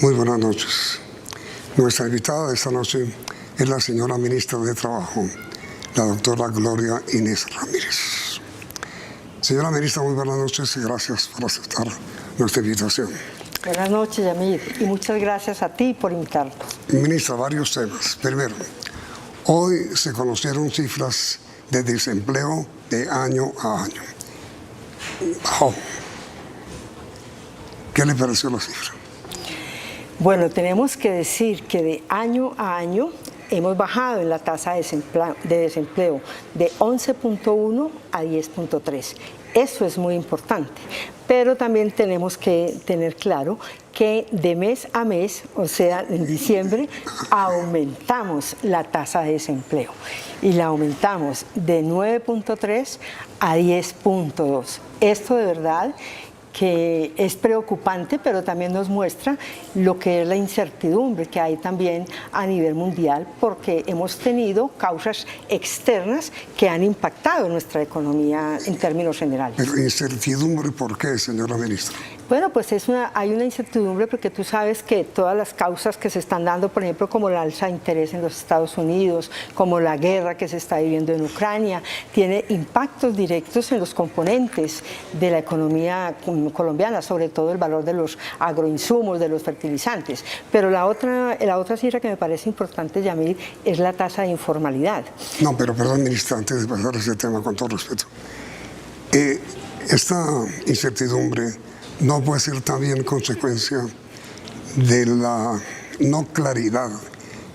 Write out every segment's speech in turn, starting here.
Muy buenas noches. Nuestra invitada de esta noche es la señora ministra de Trabajo, la doctora Gloria Inés Ramírez. Señora ministra, muy buenas noches y gracias por aceptar nuestra invitación. Buenas noches, Yamil, y muchas gracias a ti por invitarnos. Ministra, varios temas. Primero, hoy se conocieron cifras de desempleo de año a año. Bajó. ¿Qué le pareció la cifra? Bueno, tenemos que decir que de año a año hemos bajado en la tasa de desempleo de 11.1 a 10.3. Eso es muy importante, pero también tenemos que tener claro que de mes a mes, o sea, en diciembre, aumentamos la tasa de desempleo y la aumentamos de 9.3 a 10.2. Esto de verdad que es preocupante, pero también nos muestra lo que es la incertidumbre que hay también a nivel mundial, porque hemos tenido causas externas que han impactado nuestra economía en términos generales. Pero incertidumbre, ¿por qué, señora ministra? Bueno, pues hay una incertidumbre porque tú sabes que todas las causas que se están dando, por ejemplo, como la alza de interés en los Estados Unidos, como la guerra que se está viviendo en Ucrania, tiene impactos directos en los componentes de la economía colombiana, sobre todo el valor de los agroinsumos, de los fertilizantes. Pero la otra cifra que me parece importante, Yamil, es la tasa de informalidad. No, pero perdón, ministra, antes de pasar a ese tema, con todo respeto. Esta incertidumbre no puede ser también consecuencia de la no claridad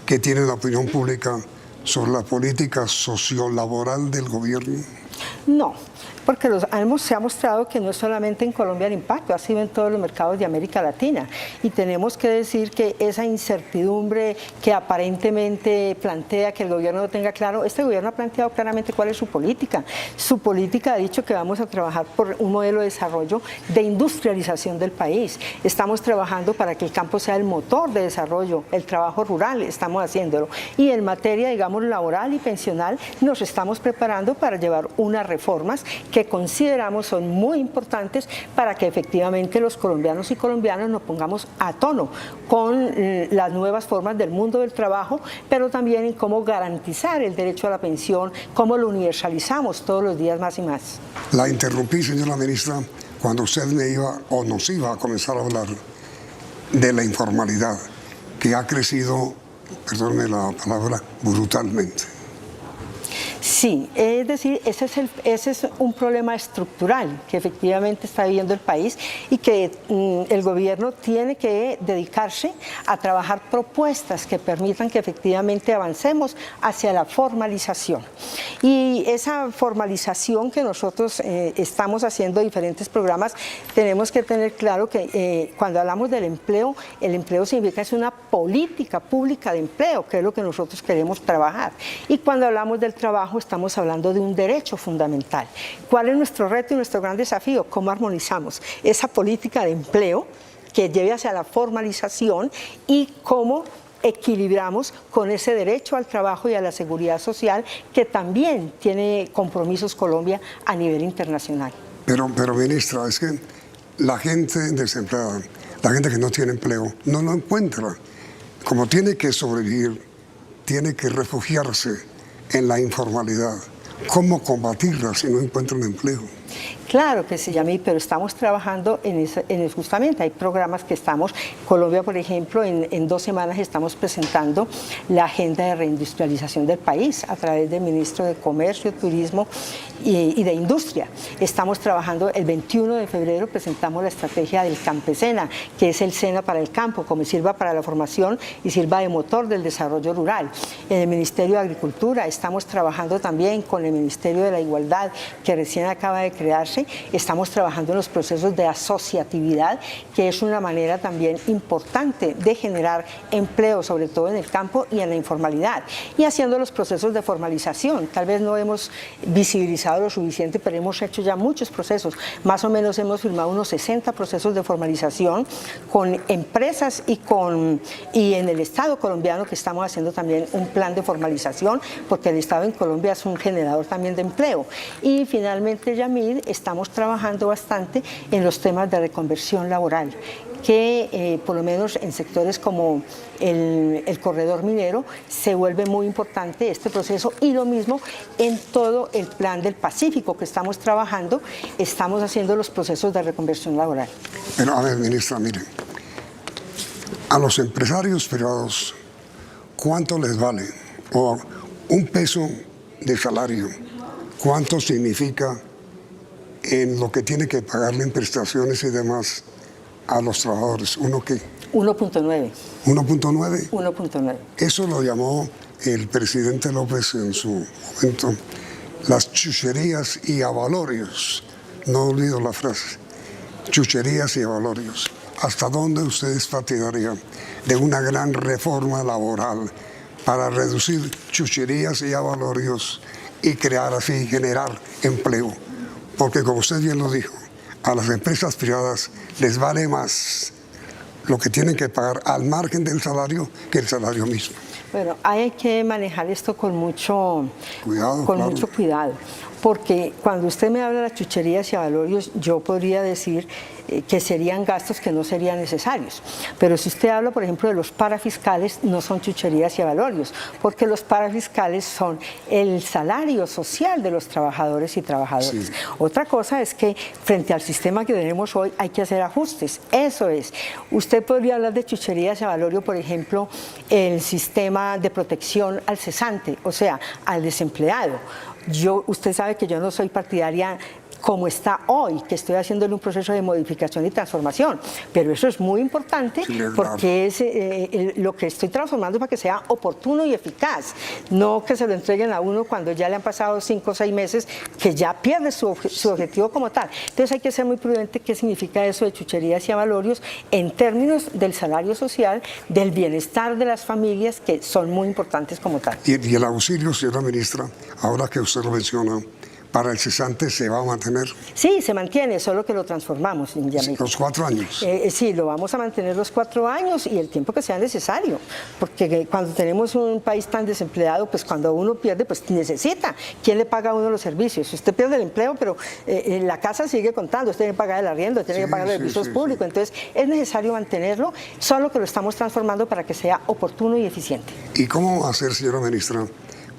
que tiene la opinión pública sobre la política sociolaboral del gobierno. No, porque se ha mostrado que no es solamente en Colombia el impacto, ha sido en todos los mercados de América Latina. Y tenemos que decir que esa incertidumbre que aparentemente plantea que el gobierno no tenga claro, este gobierno ha planteado claramente cuál es su política. Su política ha dicho que vamos a trabajar por un modelo de desarrollo de industrialización del país. Estamos trabajando para que el campo sea el motor de desarrollo, el trabajo rural, estamos haciéndolo. Y en materia, digamos, laboral y pensional, nos estamos preparando para llevar unas reformas que consideramos son muy importantes para que efectivamente los colombianos y colombianas nos pongamos a tono con las nuevas formas del mundo del trabajo, pero también en cómo garantizar el derecho a la pensión, cómo lo universalizamos todos los días más y más. La interrumpí, señora ministra, cuando usted nos iba a comenzar a hablar de la informalidad, que ha crecido, perdóneme la palabra, brutalmente. Sí, es decir, ese es un problema estructural que efectivamente está viviendo el país y que el gobierno tiene que dedicarse a trabajar propuestas que permitan que efectivamente avancemos hacia la formalización. Y esa formalización que nosotros estamos haciendo diferentes programas, tenemos que tener claro que cuando hablamos del empleo, el empleo significa es una política pública de empleo, que es lo que nosotros queremos trabajar. Y cuando hablamos del trabajo, estamos hablando de un derecho fundamental. ¿Cuál es nuestro reto y nuestro gran desafío? ¿Cómo armonizamos esa política de empleo que lleve hacia la formalización y cómo equilibramos con ese derecho al trabajo y a la seguridad social que también tiene compromisos Colombia a nivel internacional? Pero ministra, es que la gente desempleada, la gente que no tiene empleo, no lo encuentra. Como tiene que sobrevivir, tiene que refugiarse en la informalidad. ¿Cómo combatirla si no encuentran empleo? Claro que sí, Yamil, pero estamos trabajando en eso justamente. Hay programas que estamos, Colombia, por ejemplo, en 2 semanas estamos presentando la agenda de reindustrialización del país a través del ministro de Comercio, Turismo y de Industria. Estamos trabajando, el 21 de febrero presentamos la estrategia del Campesena, que es el SENA para el campo, como sirva para la formación y sirva de motor del desarrollo rural. En el Ministerio de Agricultura estamos trabajando también con el Ministerio de la Igualdad, que recién acaba de crearse. Estamos trabajando en los procesos de asociatividad, que es una manera también importante de generar empleo, sobre todo en el campo y en la informalidad, y haciendo los procesos de formalización. Tal vez no hemos visibilizado lo suficiente, pero hemos hecho ya muchos procesos. Más o menos hemos firmado unos 60 procesos de formalización con empresas y en el Estado colombiano, que estamos haciendo también un plan de formalización, porque el Estado en Colombia es un generador también de empleo. Y finalmente, Yamil, estamos trabajando bastante en los temas de reconversión laboral. que por lo menos en sectores como el corredor minero se vuelve muy importante este proceso, y lo mismo en todo el plan del Pacífico que estamos trabajando, estamos haciendo los procesos de reconversión laboral. Pero a ver, ministra, mire, a los empresarios privados, ¿cuánto les vale? O un peso de salario, ¿cuánto significa en lo que tiene que pagarle en prestaciones y demás a los trabajadores? ¿Uno qué? 1.9. ¿1.9? 1.9. Eso lo llamó el presidente López en su momento las chucherías y avalorios. No olvido la frase. Chucherías y avalorios. ¿Hasta dónde ustedes partidarían de una gran reforma laboral para reducir chucherías y avalorios y crear así, generar empleo? Porque como usted bien lo dijo, a las empresas privadas les vale más lo que tienen que pagar al margen del salario que el salario mismo. Bueno, hay que manejar esto con mucho cuidado, mucho cuidado, porque cuando usted me habla de las chucherías y avalorios, yo podría decir que serían gastos que no serían necesarios. Pero si usted habla, por ejemplo, de los parafiscales, no son chucherías y avalorios, porque los parafiscales son el salario social de los trabajadores y trabajadoras. Sí. Otra cosa es que frente al sistema que tenemos hoy hay que hacer ajustes. Eso es. Usted podría hablar de chucherías y avalorios, por ejemplo, el sistema de protección al cesante, o sea, al desempleado. Usted sabe que yo no soy partidaria como está hoy, que estoy haciéndole un proceso de modificación y transformación, pero eso es muy importante, sí, porque es lo que estoy transformando para que sea oportuno y eficaz, no que se lo entreguen a uno cuando ya le han pasado 5 o 6 meses, que ya pierde su objetivo como tal. Entonces hay que ser muy prudente qué significa eso de chucherías y avalorios en términos del salario social, del bienestar de las familias, que son muy importantes como tal. Y el auxilio, señora ministra, ahora que usted lo menciona, ¿para el cesante se va a mantener? Sí, se mantiene, solo que lo transformamos. ¿Los 4 años? Sí, lo vamos a mantener los 4 años y el tiempo que sea necesario, porque cuando tenemos un país tan desempleado, pues cuando uno pierde, pues necesita. ¿Quién le paga a uno los servicios? Usted pierde el empleo, pero la casa sigue contando, usted tiene que pagar el arriendo, tiene que pagar los servicios públicos, entonces es necesario mantenerlo, solo que lo estamos transformando para que sea oportuno y eficiente. ¿Y cómo hacer, señora ministra,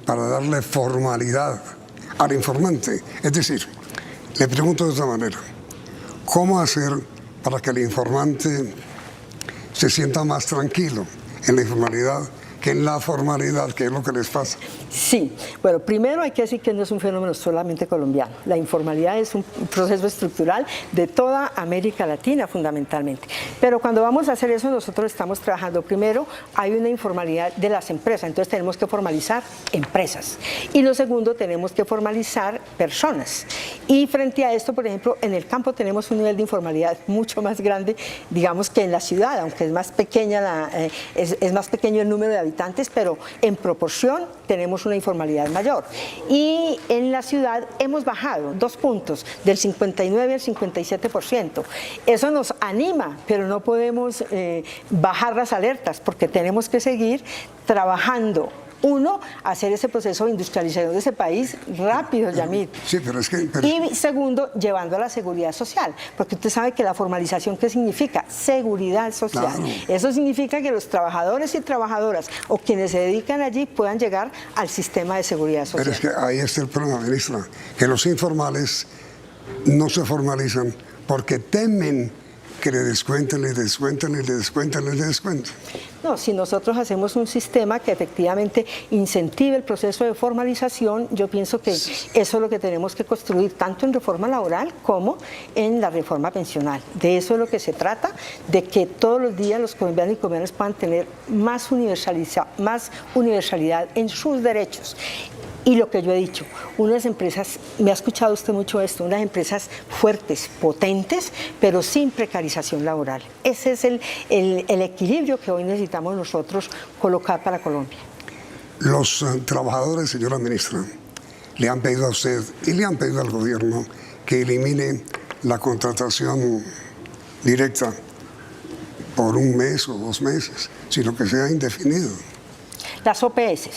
para darle formalidad al informante? Es decir, le pregunto de otra manera, ¿cómo hacer para que el informante se sienta más tranquilo en la informalidad que en la formalidad, que es lo que les pasa? Sí, bueno, primero hay que decir que no es un fenómeno solamente colombiano. La informalidad es un proceso estructural de toda América Latina fundamentalmente. Pero cuando vamos a hacer eso, nosotros estamos trabajando. Primero, hay una informalidad de las empresas, entonces tenemos que formalizar empresas. Y lo segundo, tenemos que formalizar personas. Y frente a esto, por ejemplo, en el campo tenemos un nivel de informalidad mucho más grande, digamos, que en la ciudad, aunque es más pequeña es más pequeño el número de habitantes, pero en proporción tenemos una informalidad mayor. Y en la ciudad hemos bajado 2 puntos, del 59 al 57%. Eso nos anima, pero no podemos bajar las alertas, porque tenemos que seguir trabajando. Uno, hacer ese proceso de industrialización de ese país rápido, Yamil. Sí, pero es que... Y segundo, llevando a la seguridad social, porque usted sabe que la formalización, ¿qué significa? Seguridad social. Claro. Eso significa que los trabajadores y trabajadoras o quienes se dedican allí puedan llegar al sistema de seguridad social. Pero es que ahí está el problema, ministra, que los informales no se formalizan porque temen que le descuenten, le descuenten, le descuenten, le descuenten. No, si nosotros hacemos un sistema que efectivamente incentive el proceso de formalización, yo pienso que eso es lo que tenemos que construir tanto en reforma laboral como en la reforma pensional. De eso es lo que se trata, de que todos los días los colombianos y colombianas puedan tener más universalidad en sus derechos. Y lo que yo he dicho, unas empresas, me ha escuchado usted mucho esto, unas empresas fuertes, potentes, pero sin precarización laboral. Ese es el equilibrio que hoy necesitamos nosotros colocar para Colombia. Los trabajadores, señora ministra, le han pedido a usted y le han pedido al gobierno que elimine la contratación directa por 1 mes o 2 meses, sino que sea indefinido. Las OPS.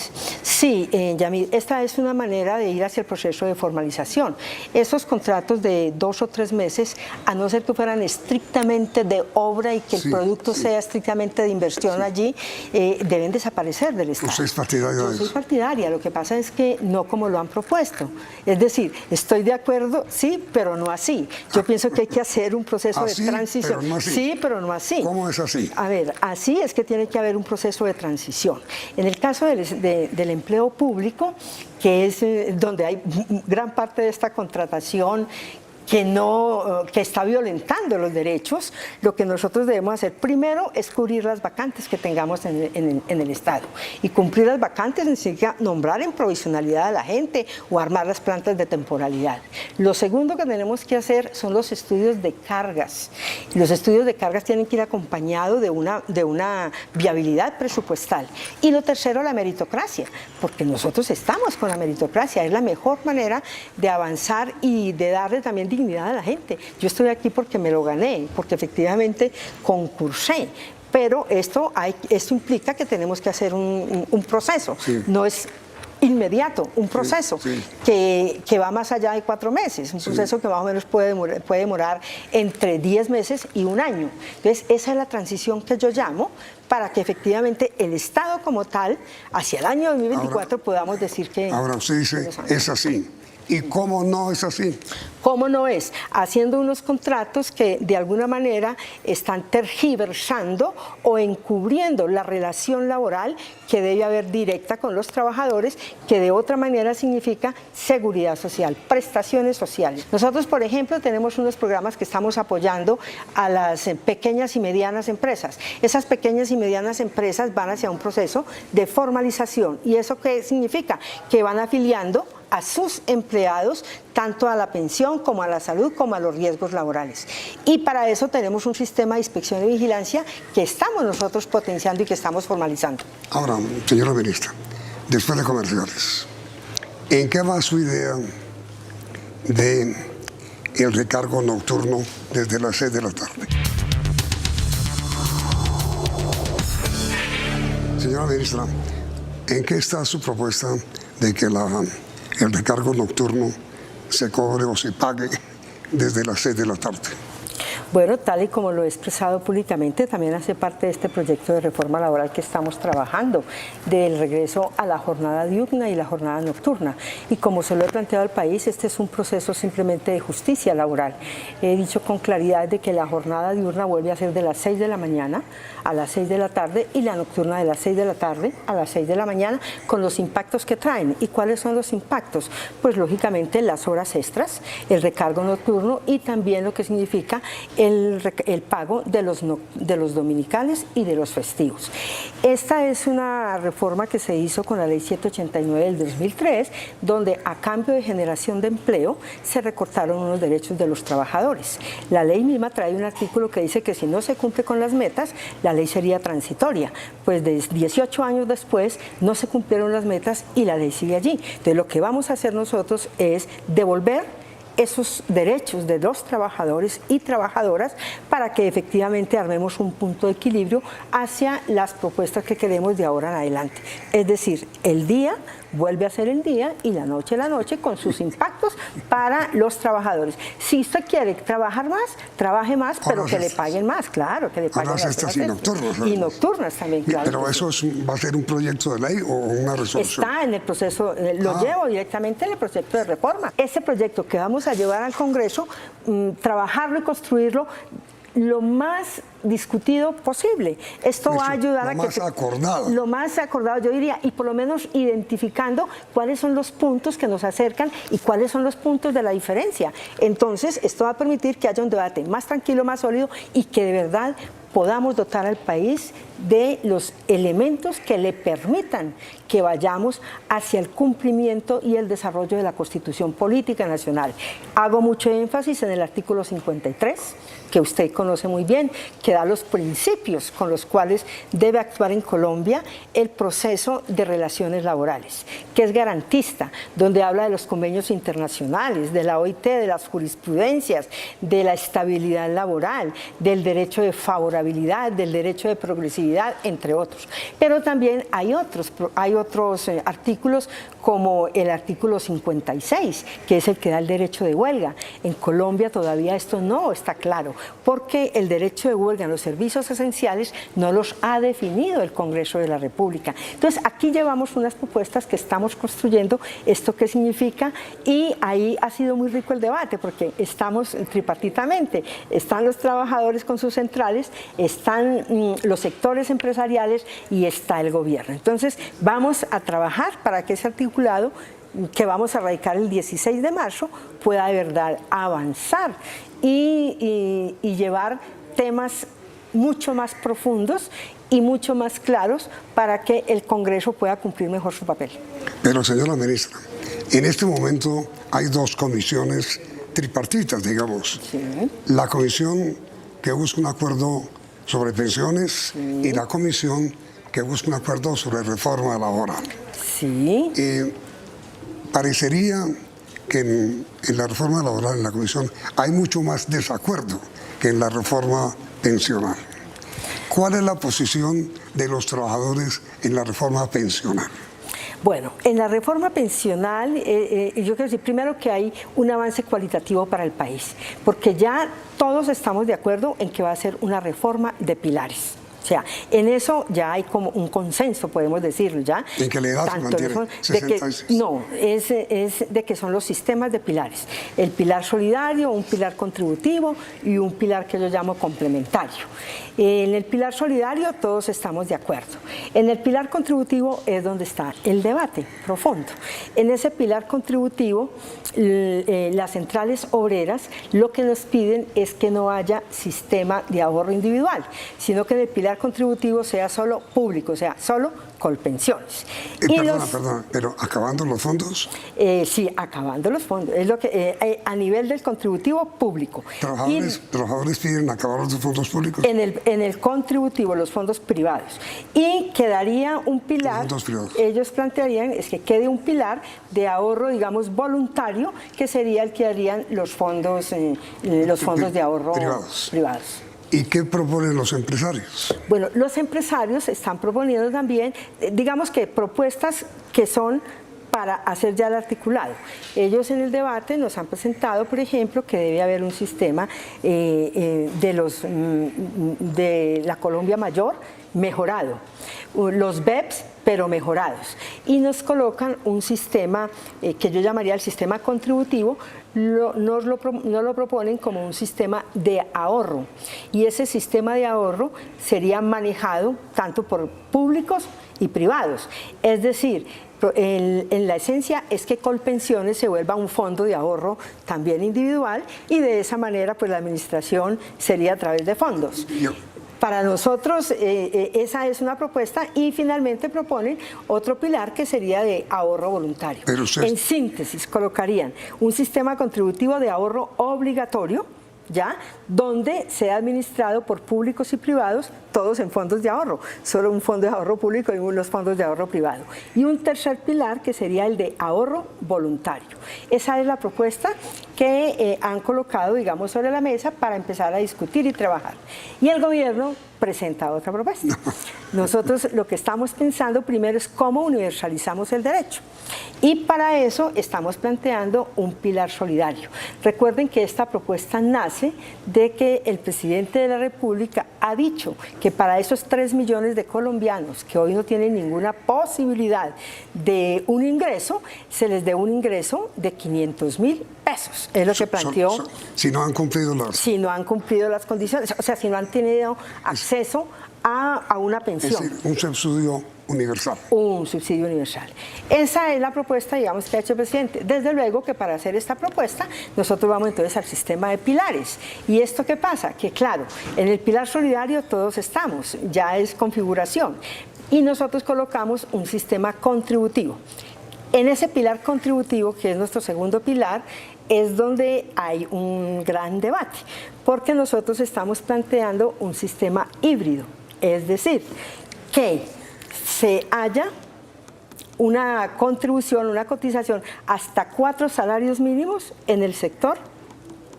Sí, Yamil, esta es una manera de ir hacia el proceso de formalización. Esos contratos de 2 o 3 meses, a no ser que fueran estrictamente de obra y que el producto sea estrictamente de inversión allí, deben desaparecer del Estado. ¿Usted es partidaria de eso? Yo soy partidaria, lo que pasa es que no como lo han propuesto. Es decir, estoy de acuerdo, sí, pero no así. Yo pienso que hay que hacer un proceso de transición. Pero no así. Sí, pero no así. ¿Cómo es así? A ver, así es que tiene que haber un proceso de transición. En el caso del empleo público, que es donde hay gran parte de esta contratación que está violentando los derechos, lo que nosotros debemos hacer primero es cubrir las vacantes que tengamos en el Estado. Y cumplir las vacantes significa nombrar en provisionalidad a la gente o armar las plantas de temporalidad. Lo segundo que tenemos que hacer son los estudios de cargas. Los estudios de cargas tienen que ir acompañados de una viabilidad presupuestal. Y lo tercero, la meritocracia, porque nosotros estamos con la meritocracia. Es la mejor manera de avanzar y de darle también dignidad a la gente. Yo estoy aquí porque me lo gané, porque efectivamente concursé. Pero esto implica que tenemos que hacer un proceso. Sí. No es inmediato, un proceso que va más allá de 4 meses, un proceso que más o menos puede demorar entre 10 meses y 1 año. Entonces, esa es la transición que yo llamo para que efectivamente el Estado como tal, hacia el año 2024, podamos decir que... Ahora usted dice, es así. ¿Y cómo no es así? ¿Cómo no es? Haciendo unos contratos que de alguna manera están tergiversando o encubriendo la relación laboral que debe haber directa con los trabajadores, que de otra manera significa seguridad social, prestaciones sociales. Nosotros, por ejemplo, tenemos unos programas que estamos apoyando a las pequeñas y medianas empresas. Esas pequeñas y medianas empresas van hacia un proceso de formalización. ¿Y eso qué significa? Que van afiliando a sus empleados tanto a la pensión como a la salud como a los riesgos laborales. Y para eso tenemos un sistema de inspección y vigilancia que estamos nosotros potenciando y que estamos formalizando. Ahora, señora ministra, después de comerciales, ¿en qué va su idea de el recargo nocturno desde las 6 de la tarde? Señora ministra, ¿en qué está su propuesta de que el recargo nocturno se cobre o se pague desde las 6 de la tarde? Bueno, tal y como lo he expresado públicamente, también hace parte de este proyecto de reforma laboral que estamos trabajando, del regreso a la jornada diurna y la jornada nocturna. Y como se lo he planteado al país, este es un proceso simplemente de justicia laboral. He dicho con claridad de que la jornada diurna vuelve a ser de las 6 de la mañana a las 6 de la tarde y la nocturna de las 6 de la tarde a las 6 de la mañana, con los impactos que traen. ¿Y cuáles son los impactos? Pues lógicamente las horas extras, el recargo nocturno y también lo que significa el pago de los dominicales y de los festivos. Esta es una reforma que se hizo con la Ley 789 del 2003, donde a cambio de generación de empleo se recortaron unos derechos de los trabajadores. La ley misma trae un artículo que dice que si no se cumple con las metas, la ley sería transitoria. Pues de 18 años después no se cumplieron las metas y la ley sigue allí. Entonces lo que vamos a hacer nosotros es devolver esos derechos de los trabajadores y trabajadoras para que efectivamente armemos un punto de equilibrio hacia las propuestas que queremos de ahora en adelante. Es decir, el día vuelve a ser el día y la noche con sus impactos para los trabajadores. Si usted quiere trabajar más, trabaje más, pero que le paguen más, claro, que le paguen más. Estas y nocturnas. Y nocturnas también, claro. Pero eso va a ser un proyecto de ley o una resolución. Está en el proceso, lo llevo directamente en el proyecto de reforma. Ese proyecto que vamos a llevar al Congreso, trabajarlo y construirlo lo más discutido posible. Esto va a ayudar a que... Lo más acordado, yo diría, y por lo menos identificando cuáles son los puntos que nos acercan y cuáles son los puntos de la diferencia. Entonces, esto va a permitir que haya un debate más tranquilo, más sólido y que de verdad podamos dotar al país de los elementos que le permitan que vayamos hacia el cumplimiento y el desarrollo de la Constitución Política Nacional. Hago mucho énfasis en el artículo 53, que usted conoce muy bien, que da los principios con los cuales debe actuar en Colombia el proceso de relaciones laborales, que es garantista, donde habla de los convenios internacionales, de la OIT, de las jurisprudencias, de la estabilidad laboral, del derecho de favorabilidad inexorabilidad, del derecho de progresividad, entre otros. Pero también hay otros artículos, como el artículo 56, que es el que da el derecho de huelga. En Colombia todavía esto no está claro, porque el derecho de huelga en los servicios esenciales no los ha definido el Congreso de la República. Entonces, aquí llevamos unas propuestas que estamos construyendo, esto qué significa, y ahí ha sido muy rico el debate, porque estamos tripartitamente, están los trabajadores con sus centrales, están los sectores empresariales y está el gobierno. Entonces, vamos a trabajar para que ese articulado que vamos a radicar el 16 de marzo pueda de verdad avanzar y llevar temas mucho más profundos y mucho más claros para que el Congreso pueda cumplir mejor su papel. Pero, señora ministra, en este momento hay dos comisiones tripartitas, digamos. Sí. La comisión que busca un acuerdo sobre pensiones y la comisión que busca un acuerdo sobre reforma laboral. Sí. Parecería que en la reforma laboral, en la comisión, hay mucho más desacuerdo que en la reforma pensional. ¿Cuál es la posición de los trabajadores en la reforma pensional? Bueno, en la reforma pensional, yo quiero decir primero que hay un avance cualitativo para el país, porque ya todos estamos de acuerdo en que va a ser una reforma de pilares. O sea, en eso ya hay como un consenso, podemos decirlo, ¿ya? ¿En qué le da se mantiene? No, es de que son los sistemas de pilares. El pilar solidario, un pilar contributivo y un pilar que yo llamo complementario. En el pilar solidario todos estamos de acuerdo. En el pilar contributivo es donde está el debate profundo. En ese pilar contributivo, las centrales obreras lo que nos piden es que no haya sistema de ahorro individual, sino que en el pilar contributivo sea solo público, o sea, solo Colpensiones. Perdona, pero ¿acabando los fondos? Sí, acabando los fondos. Es lo que a nivel del contributivo público. ¿Trabajadores piden acabar los fondos públicos? En el contributivo, los fondos privados. Y quedaría un pilar, ellos plantearían, es que quede un pilar de ahorro, digamos, voluntario, que sería el que harían los fondos de ahorro privados. ¿Y qué proponen los empresarios? Bueno, los empresarios están proponiendo también, digamos que propuestas que son para hacer ya el articulado. Ellos en el debate nos han presentado, por ejemplo, que debe haber un sistema de la Colombia Mayor mejorado, los BEPS pero mejorados, y nos colocan un sistema que yo llamaría el sistema contributivo. Nos lo proponen como un sistema de ahorro, y ese sistema de ahorro sería manejado tanto por públicos y privados, es decir, en la esencia es que Colpensiones se vuelva un fondo de ahorro también individual, y de esa manera pues la administración sería a través de fondos. Para nosotros esa es una propuesta, y finalmente proponen otro pilar que sería de ahorro voluntario. En síntesis, colocarían un sistema contributivo de ahorro obligatorio, ¿ya? Donde sea administrado por públicos y privados, todos en fondos de ahorro, solo un fondo de ahorro público y unos fondos de ahorro privado. Y un tercer pilar que sería el de ahorro voluntario. Esa es la propuesta que han colocado, digamos, sobre la mesa para empezar a discutir y trabajar. Y el gobierno presenta otra propuesta. Nosotros lo que estamos pensando primero es cómo universalizamos el derecho, y para eso estamos planteando un pilar solidario. Recuerden que esta propuesta nace de que el presidente de la República ha dicho que para esos 3 millones de colombianos que hoy no tienen ninguna posibilidad de un ingreso, se les dé un ingreso de 500.000 pesos. Es lo que planteó. Si no han cumplido las condiciones, o sea, si no han tenido acceso a una pensión. Es decir, un subsidio universal. Un subsidio universal. Esa es la propuesta, digamos, que ha hecho el presidente. Desde luego que para hacer esta propuesta, nosotros vamos entonces al sistema de pilares. ¿Y esto qué pasa? Que claro, en el pilar solidario todos estamos, ya es configuración. Y nosotros colocamos un sistema contributivo. En ese pilar contributivo, que es nuestro segundo pilar, es donde hay un gran debate, porque nosotros estamos planteando un sistema híbrido, es decir, que se haya una contribución, una cotización hasta 4 salarios mínimos en el sector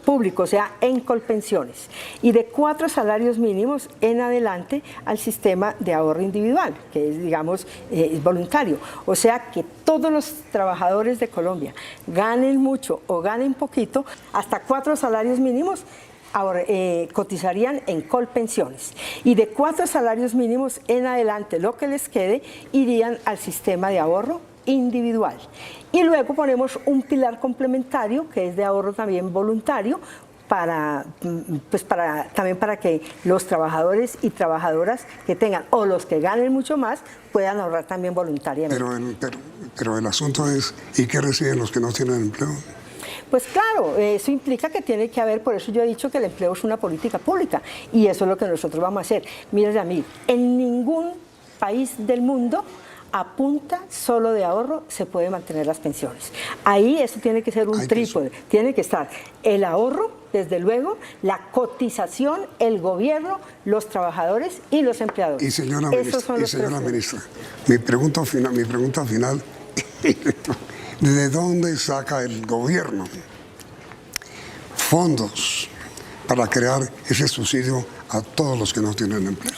público, o sea, en Colpensiones, y de 4 salarios mínimos en adelante al sistema de ahorro individual, que es, digamos, es voluntario. O sea, que todos los trabajadores de Colombia, ganen mucho o ganen poquito, hasta 4 salarios mínimos ahora, cotizarían en Colpensiones, y de 4 salarios mínimos en adelante, lo que les quede, irían al sistema de ahorro individual. Y luego ponemos un pilar complementario que es de ahorro también voluntario, también para que los trabajadores y trabajadoras que tengan o los que ganen mucho más puedan ahorrar también voluntariamente. Pero el asunto es, ¿y qué reciben los que no tienen empleo? Pues claro, eso implica que tiene que haber, por eso yo he dicho que el empleo es una política pública, y eso es lo que nosotros vamos a hacer. Mira, Yamil, en ningún país del mundo a punta solo de ahorro se puede mantener las pensiones. Ahí eso tiene que ser un trípode, tiene que estar el ahorro, desde luego, la cotización, el gobierno, los trabajadores y los empleadores. Y señora ministra, mi pregunta final, ¿de dónde saca el gobierno fondos para crear ese subsidio a todos los que no tienen empleo?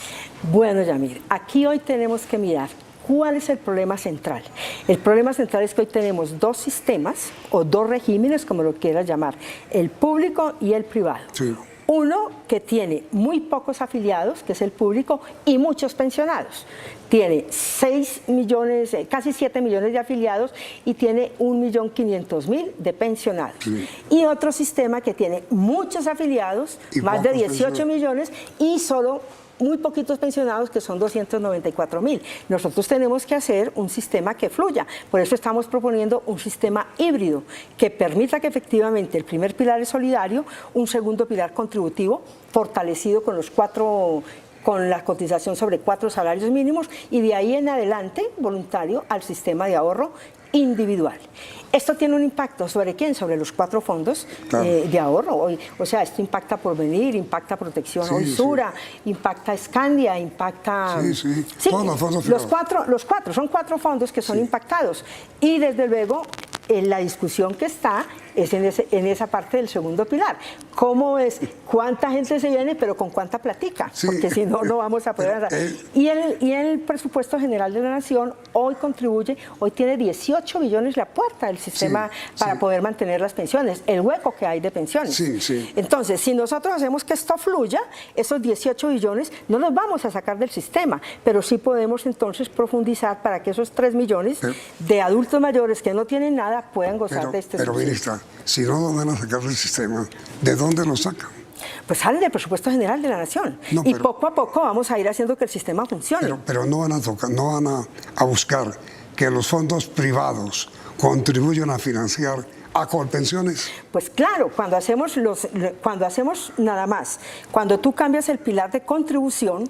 Bueno, Yamir, aquí hoy tenemos que mirar ¿cuál es el problema central? El problema central es que hoy tenemos 2 sistemas o 2 regímenes, como lo quieras llamar, el público y el privado. Sí. Uno que tiene muy pocos afiliados, que es el público, y muchos pensionados. Tiene 6 millones, casi 7 millones de afiliados y tiene 1.500.000 de pensionados. Sí. Y otro sistema que tiene muchos afiliados, más de 18 millones, y solo muy poquitos pensionados, que son 294.000. Nosotros tenemos que hacer un sistema que fluya. Por eso estamos proponiendo un sistema híbrido que permita que efectivamente el primer pilar es solidario, un segundo pilar contributivo, fortalecido con la cotización sobre 4 salarios mínimos, y de ahí en adelante voluntario al sistema de ahorro individual. Esto tiene un impacto ¿sobre quién? Sobre los 4 fondos de ahorro. O sea, esto impacta Porvenir, impacta Protección Sura, impacta Scandia, impacta... Sí, todos los fondos los cuatro, son 4 fondos que son impactados. Y desde luego, la discusión que está es en esa parte del segundo pilar. ¿Cómo es? ¿Cuánta gente se viene, pero con cuánta platica? Sí, porque si no, no vamos a poder... Y el presupuesto general de la Nación hoy tiene 18 billones la puerta del sistema para poder mantener las pensiones, el hueco que hay de pensiones. Entonces, si nosotros hacemos que esto fluya, esos 18 billones no los vamos a sacar del sistema, pero sí podemos entonces profundizar para que esos 3 millones de adultos mayores que no tienen nada puedan gozar de este subsidio. Ministra, si no lo van a sacar del sistema, ¿de dónde lo sacan? Pues sale del presupuesto general de la Nación. Y poco a poco vamos a ir haciendo que el sistema funcione. Pero no van a buscar que los fondos privados contribuyan a financiar a Colpensiones. Pues claro, cuando hacemos nada más, cuando tú cambias el pilar de contribución,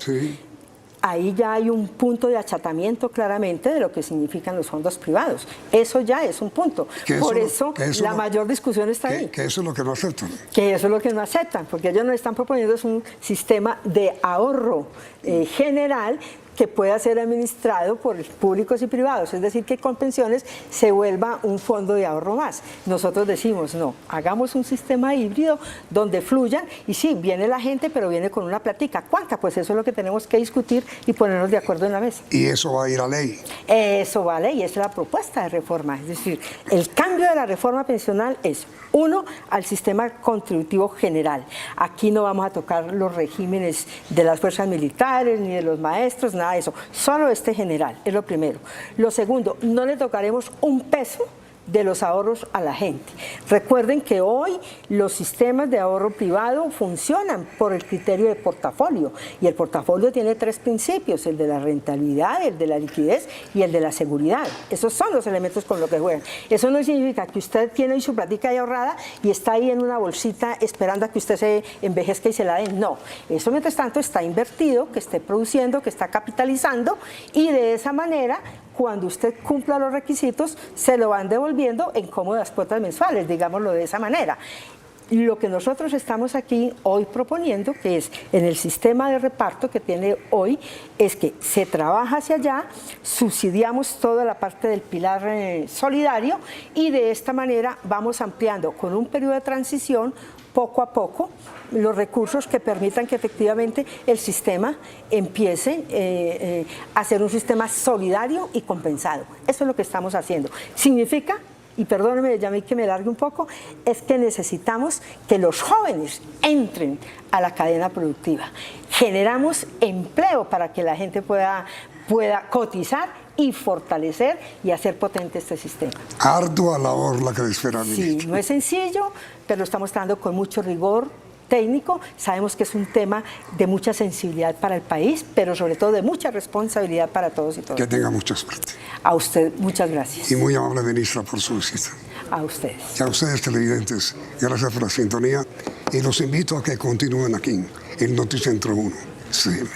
ahí ya hay un punto de achatamiento claramente de lo que significan los fondos privados. Eso ya es un punto. Por eso la mayor discusión está ahí. Que eso es lo que no aceptan. Que eso es lo que no aceptan, porque ellos nos están proponiendo es un sistema de ahorro general que pueda ser administrado por públicos y privados, es decir, que Colpensiones se vuelva un fondo de ahorro más. Nosotros decimos, no, hagamos un sistema híbrido donde fluyan, y sí, viene la gente, pero viene con una platica. ¿Cuánta? Pues eso es lo que tenemos que discutir y ponernos de acuerdo en la mesa. ¿Y eso va a ir a ley? Eso va a ley, esa es la propuesta de reforma. Es decir, el cambio de la reforma pensional es, 1, al sistema contributivo general. Aquí no vamos a tocar los regímenes de las fuerzas militares, ni de los maestros, nada de eso, solo este general, es lo primero. Lo segundo, no le tocaremos un peso de los ahorros a la gente. Recuerden que hoy los sistemas de ahorro privado funcionan por el criterio de portafolio, y el portafolio tiene 3 principios, el de la rentabilidad, el de la liquidez y el de la seguridad. Esos son los elementos con los que juegan. Eso no significa que usted tiene su platica ahí ahorrada y está ahí en una bolsita esperando a que usted se envejezca y se la den. No, eso mientras tanto está invertido, que esté produciendo, que está capitalizando, y de esa manera, cuando usted cumpla los requisitos, se lo van devolviendo en cómodas cuotas mensuales, digámoslo de esa manera. Lo que nosotros estamos aquí hoy proponiendo, que es en el sistema de reparto que tiene hoy, es que se trabaja hacia allá, subsidiamos toda la parte del pilar solidario, y de esta manera vamos ampliando con un periodo de transición poco a poco los recursos que permitan que efectivamente el sistema empiece a ser un sistema solidario y compensado. Eso es lo que estamos haciendo. Significa, y perdóneme, ya que me largue un poco, es que necesitamos que los jóvenes entren a la cadena productiva. Generamos empleo para que la gente pueda cotizar y fortalecer y hacer potente este sistema. Ardua labor la que espera, Sí, no es sencillo, pero lo estamos tratando con mucho rigor técnico. Sabemos que es un tema de mucha sensibilidad para el país, pero sobre todo de mucha responsabilidad para todos y todas. Que tenga mucha suerte. A usted, muchas gracias. Y muy amable, ministra, por su visita. A ustedes. Y a ustedes, televidentes, gracias por la sintonía y los invito a que continúen aquí en Noticentro 1 CM.